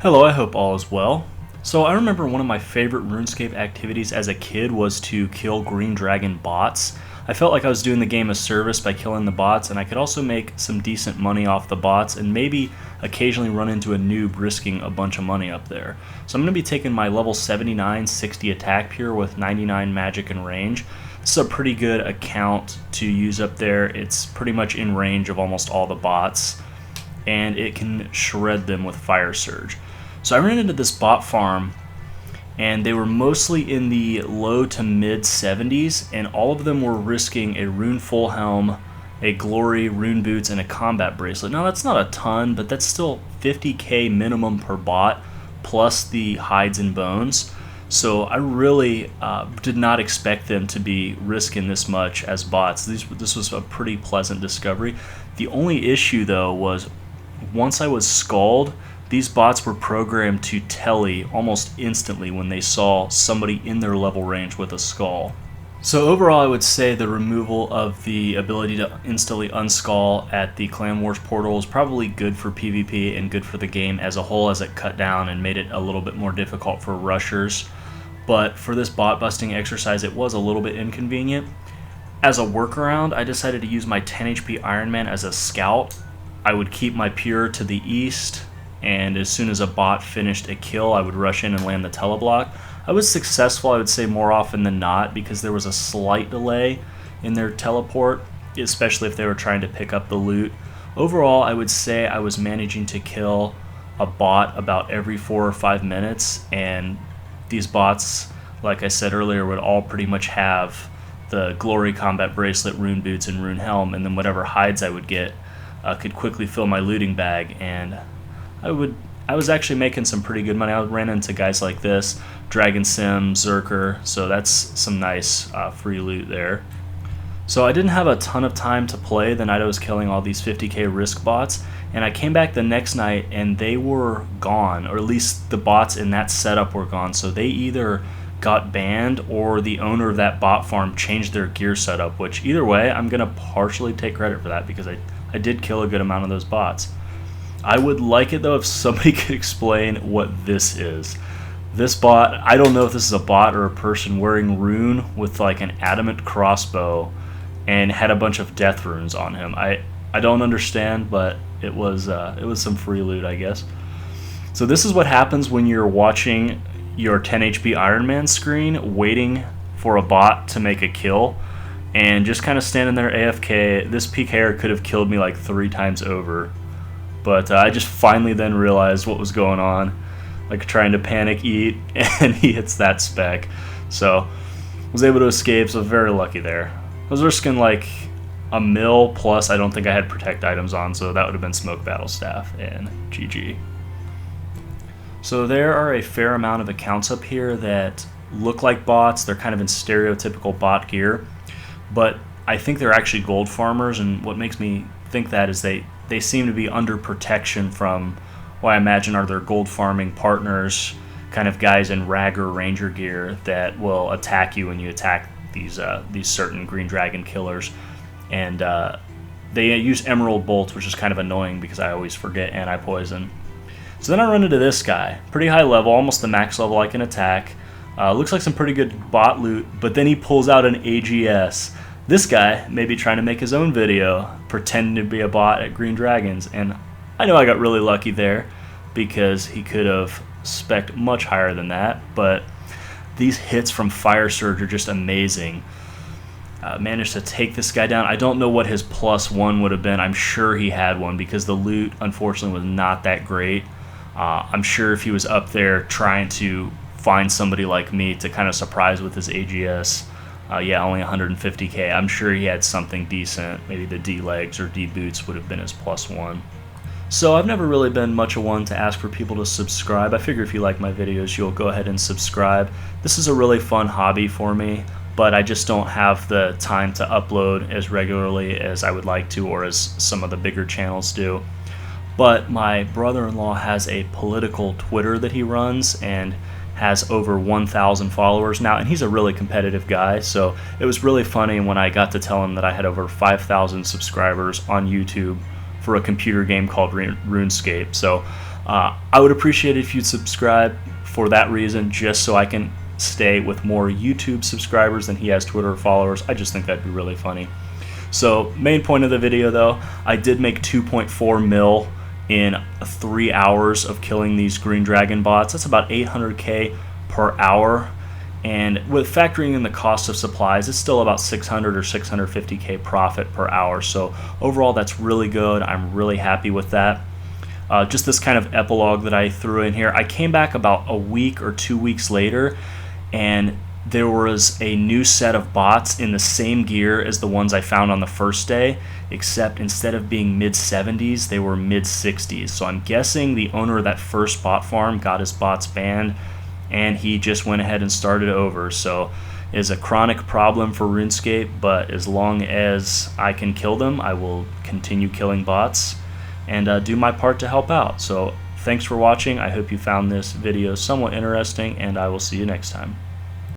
Hello, I hope all is well. So I remember one of my favorite RuneScape activities as a kid was to kill green dragon bots. I felt like I was doing the game a service by killing the bots, and I could also make some decent money off the bots and maybe occasionally run into a noob risking a bunch of money up there. So I'm going to be taking my level 79 60 attack pure with 99 magic and range. This is a pretty good account to use up there. It's pretty much in range of almost all the bots, and it can shred them with Fire Surge. So I ran into this bot farm, and they were mostly in the low to mid 70s, and all of them were risking a rune full helm, a glory, rune boots, and a combat bracelet. Now that's not a ton, but that's still 50k minimum per bot, plus the hides and bones. So I really did not expect them to be risking this much as bots. This was a pretty pleasant discovery. The only issue though was once I was skulled, these bots were programmed to telly almost instantly when they saw somebody in their level range with a skull. So overall I would say the removal of the ability to instantly unskull at the Clan Wars portal is probably good for PvP and good for the game as a whole, as it cut down and made it a little bit more difficult for rushers. But for this bot busting exercise it was a little bit inconvenient. As a workaround, I decided to use my 10 HP Iron Man as a scout. I would keep my pure to the east, and as soon as a bot finished a kill, I would rush in and land the teleblock. I was successful, I would say, more often than not, because there was a slight delay in their teleport, especially if they were trying to pick up the loot. Overall, I would say I was managing to kill a bot about every 4 or 5 minutes, and these bots, like I said earlier, would all pretty much have the Glory Combat Bracelet, Rune Boots, and Rune Helm, and then whatever hides I would get could quickly fill my looting bag, and I was actually making some pretty good money. I ran into guys like this, Dragon Sim, Zerker, so that's some nice free loot there. So I didn't have a ton of time to play the night I was killing all these 50k risk bots, and I came back the next night and they were gone, or at least the bots in that setup were gone. So they either got banned or the owner of that bot farm changed their gear setup, which either way I'm going to partially take credit for that because I did kill a good amount of those bots. I would like it though if somebody could explain what this is. This bot, I don't know if this is a bot or a person wearing rune with like an adamant crossbow and had a bunch of death runes on him. I don't understand, but it was some free loot, I guess. So this is what happens when you're watching your 10 HP Iron Man screen waiting for a bot to make a kill and just kind of standing there AFK. This PKer could have killed me like 3 times over. But I just finally then realized what was going on, like trying to panic eat, and he hits that spec. So I was able to escape, so very lucky there. I was risking like a mil, plus I don't think I had protect items on, so that would have been smoke battle staff, and GG. So there are a fair amount of accounts up here that look like bots. They're kind of in stereotypical bot gear, but I think they're actually gold farmers, and what makes me think that is they seem to be under protection from what I imagine are their gold farming partners, kind of guys in rag or ranger gear that will attack you when you attack these certain green dragon killers. And they use emerald bolts, which is kind of annoying because I always forget anti-poison. So then I run into this guy, pretty high level, almost the max level I can attack. Looks like some pretty good bot loot, but then he pulls out an AGS. This guy may be trying to make his own video pretending to be a bot at Green Dragons, and I know I got really lucky there because he could have spec'd much higher than that, but these hits from Fire Surge are just amazing. Managed to take this guy down. I don't know what his +1 would have been. I'm sure he had one because the loot unfortunately was not that great. I'm sure if he was up there trying to find somebody like me to kind of surprise with his AGS, yeah, only 150k. I'm sure he had something decent. Maybe the D legs or D boots would have been his +1. So I've never really been much of one to ask for people to subscribe. I figure if you like my videos, you'll go ahead and subscribe. This is a really fun hobby for me, but I just don't have the time to upload as regularly as I would like to, or as some of the bigger channels do. But my brother-in-law has a political Twitter that he runs, and has over 1,000 followers now, and he's a really competitive guy, so it was really funny when I got to tell him that I had over 5,000 subscribers on YouTube for a computer game called RuneScape. So I would appreciate it if you'd subscribe for that reason, just so I can stay with more YouTube subscribers than he has Twitter followers. I just think that'd be really funny. So main point of the video though, I did make 2.4 mil in 3 hours of killing these green dragon bots. That's about 800k per hour, and with factoring in the cost of supplies, it's still about 600 or 650k profit per hour. So overall, that's really good. I'm really happy with that. Just this kind of epilogue that I threw in here. I came back about a week or 2 weeks later, and there was a new set of bots in the same gear as the ones I found on the first day, except instead of being mid-70s, they were mid-60s. So I'm guessing the owner of that first bot farm got his bots banned, and he just went ahead and started over. So it's a chronic problem for RuneScape, but as long as I can kill them, I will continue killing bots and do my part to help out. So thanks for watching. I hope you found this video somewhat interesting, and I will see you next time.